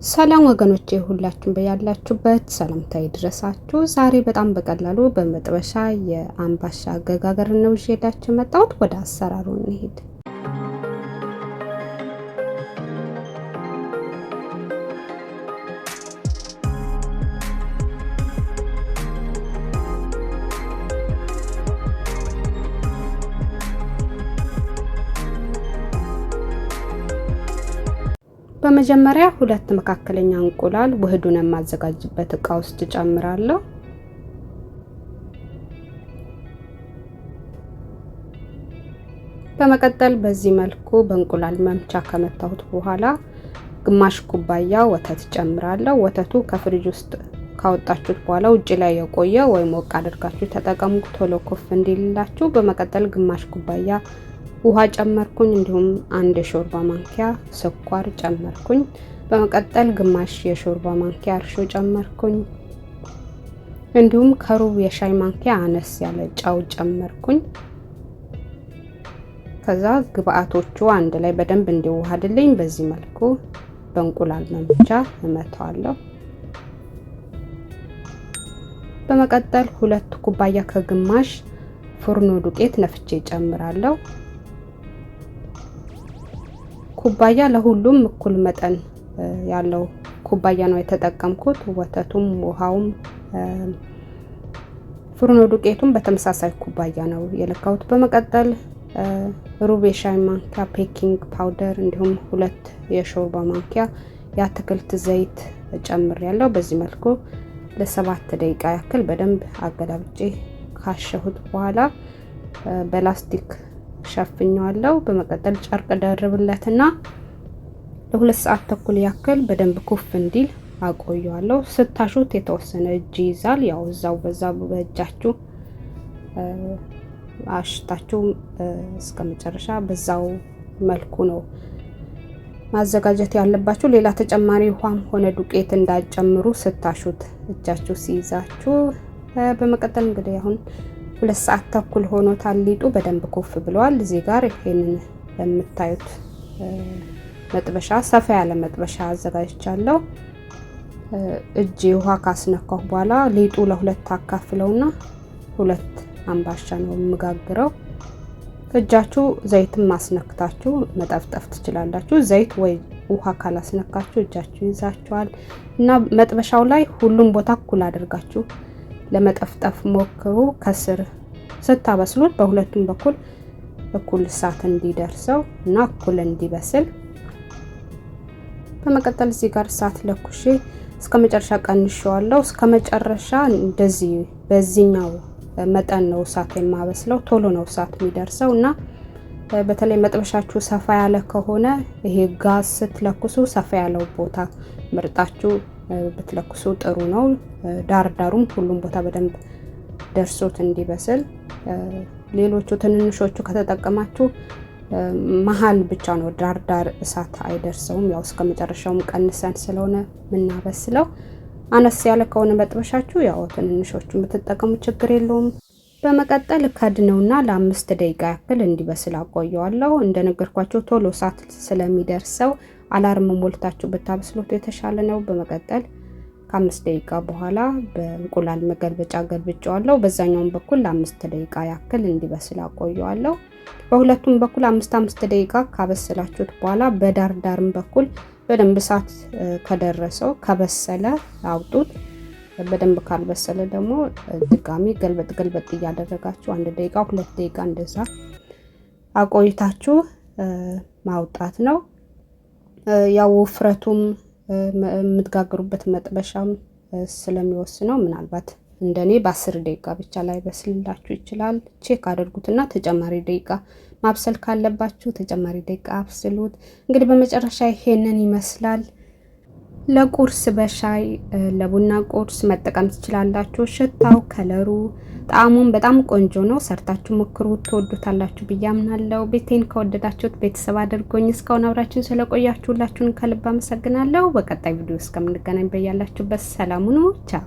ሰላም ወገኖቼ ሁላችሁም በያላችሁበት ሰላምታዬ ይድረሳችሁ። ዛሬ በጣም በቀላሉ በመጥበሻ የአምባሻ አገጋገር ነው ይዤላችሁ መጣሁት። ወደ አሰራሩ እንሂድ። በመጀመሪያ ሁለት መካከለኛ እንቁላል ውህዱን የማዘጋጅበት እቃ ውስጥ ጨምራለሁ። በመቀጠል በዚህ መልኩ በእንቁላል መምቻ ከመታሁት በኋላ ግማሽ ኩባያ ወተት ጨምራለሁ። ወተቱ ከፍሪጅ ውስጥ ካወጣችሁት በኋላ ውጪ ላይ የቆየ ወይ ሞቅ አድርጋችሁ ተጠቀሙ፣ ቶሎ ኩፍ እንዲልላችሁ። በመቀጠል ግማሽ ኩባያ ውሃ ጨመርኩኝ። እንዲሁም አንድ የሾርባ ማንኪያ ስኳር ጨመርኩኝ። በመቀጠል ግማሽ የሾርባ ማንኪያ እርሾ ጨመርኩኝ። እንዲሁም ከሩብ የሻይ ማንኪያ አነስ ያለ ጨው ጨመርኩኝ። ከዛ ግብአቶቹ አንድ ላይ በደንብ እንዲዋሃድልኝ በዚህ መልኩ በእንቁላል መምቻ እመታዋለሁ። በመቀጠል 2 ኩባያ ከግማሽ ፉርኖ ዱቄት ነፍቼ ጨምራለሁ። ኩባያ ለሁሉም እኩል መጠን ያለው ኩባያ ነው የተጠቀምኩት። ወተቱም ውሃውም ፉርኖ ዱቄቱም በተመሳሳይ ኩባያ ነው የለካሁት። በመቀጠል ሩብ የሻይ ማንኪያ ቤኪንግ ፓውደር እንዲሁም 2 የሾርባ ማንኪያ የአትክልት ዘይት ጨምሬያለሁ። በዚህ መልኩ ለ7 ደቂቃ ያክል በደንብ አገላብጬ ካሸሁት በኋላ በላስቲክ ሸፍኛለሁ። በመቀጠል ጨርቅ ደርብለትና ለ2 ሰዓት ተኩል ያክል በደንብ ኩፍ እንዲል አቆየዋለሁ። ስታሹት የተወሰነ እጅ ይዛል። ያው እዛው በዛ በእጃችሁ አሽታችሁ እስከመጨረሻ በዛው መልኩ ነው ማዘጋጀት ያለባችሁ። ሌላ ተጨማሪ ውሃም ሆነ ዱቄት እንዳጨምሩ ስታሹት እጃችሁ ሲይዛችሁ። በመቀጠል እንግዲህ አሁን 2 ሰዓት ተኩል ሆኖታል። ሊጡ በደንብ ኩፍ ብሏል። እዚህ ጋር ይሄንን የምታዩት መጥበሻ ሰፋ ያለ መጥበሻ አዘጋጅቻለሁ። እጄ ውሃ ካስነካሁ በኋላ ሊጡ ለሁለት አካፍለውና 2 አምባሻ ነው የምጋግረው። እጃችሁ ዘይትም ማስነክታችሁ መጠፍጠፍ ትችላላችሁ። ዘይት ወይ ውሃ ካላስነካችሁ እጃችሁ ይዛችኋል እና መጥበሻው ላይ ሁሉም ቦታ እኩል አድርጋችሁ ለመጠፍጠፍ ሞክሩ። ከስር ስታበስሉት በሁለቱም በኩል እኩል እሳት እንዲደርሰው እና እኩል እንዲበስል። በመቀጠል እዚህ ጋር እሳት ለኩሼ እስከመጨረሻ ቀንሼዋለሁ። እስከመጨረሻ እንደዚህ በዚህኛው መጠን ነው እሳት የማበስለው። ቶሎ ነው እሳት የሚደርሰው እና በተለይ መጥበሻችሁ ሰፋ ያለ ከሆነ ይሄ ጋዝ ስትለኩሱ ሰፋ ያለው ቦታ ምርጣችሁ ብትለኩሱ ጥሩ ነው። ዳርዳሩም ሁሉም ቦታ በደንብ ደርሶት እንዲበስል። ሌሎቹ ትንንሾቹ ከተጠቀማችሁ መሃል ብቻ ነው ዳርዳር እሳት አይደርሰውም። ያው እስከመጨረሻውም ቀንሰን ስለሆነ ምናበስለው። አነስ ያለ ከሆነ መጥበሻችሁ ያው ትንንሾቹን ብትጠቀሙ ችግር የለውም። በመቀጠል ከድነውና ለ5 ደቂቃ ያክል እንዲበስል አቆየዋለሁ። እንደነገርኳችሁ ቶሎ እሳት ስለሚደርሰው አላርም ሞልታችሁ ብታበስሉት የተሻለ ነው። በመቀጠል ከ5 ደቂቃ በኋላ በእንቁላል መገልበጫ ገልብጫዋለሁ። በዛኛውም በኩል ለ5 ደቂቃ ያክል እንዲበስል አቆየዋለሁ። በሁለቱም በኩል 5 ደቂቃ ካበሰላችሁት በኋላ በዳርዳርም በኩል በደንብ እሳት ከደረሰው ከበሰለ አውጡት። በደንብ ካልበሰለ ደግሞ ድጋሚ ገልበጥ እያደረጋችሁ 1 ደቂቃ 2 ደቂቃ እንደዛ አቆይታችሁ ማውጣት ነው። ያው ውፍረቱም የምትጋግሩበት መጥበሻም ስለሚወስነው ምናልባት እንደኔ በ10 ደቂቃ ብቻ ላይ በስልላችሁ ይችላል። ቼክ አድርጉትና ተጨማሪ ደቂቃ ማብሰል ካለባችሁ ተጨማሪ ደቂቃ አብስሉት። እንግዲህ በመጨረሻ ይሄንን ይመስላል። ለቁርስ በሻይ ለቡና ቁርስ መጠቀም ትችላላችሁ። ሽታው፣ ከለሩ፣ ጣዕሙም በጣም ቆንጆ ነው። ሰርታችሁ ሞክሩት፣ ትወዱታላችሁ ብዬ አምናለሁ። ቤቴን ከወደዳችሁት ቤተሰብ አድርጎኝ እስካሁን አብራችሁን ስለቆያችሁ ሁላችሁን ከልብ አመሰግናለሁ። በቀጣይ ቪዲዮ እስከምንገናኝ በያላችሁበት ሰላም ሁኑ። ቻው።